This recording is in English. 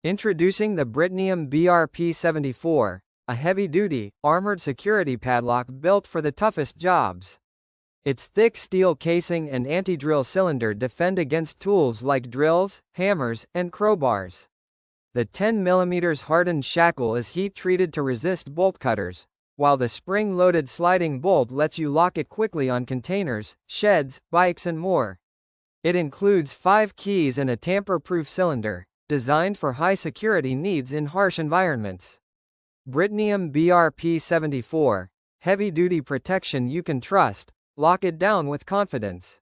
Introducing the Britnium BRP-74, a heavy-duty, armored security padlock built for the toughest jobs. Its thick steel casing and anti-drill cylinder defend against tools like drills, hammers, and crowbars. The 10 mm hardened shackle is heat-treated to resist bolt cutters, while the spring-loaded sliding bolt lets you lock it quickly on containers, sheds, bikes and more. It includes 5 keys and a tamper-proof cylinder, designed for high security needs in harsh environments. Britnium BRP-74, heavy-duty protection you can trust. Lock it down with confidence.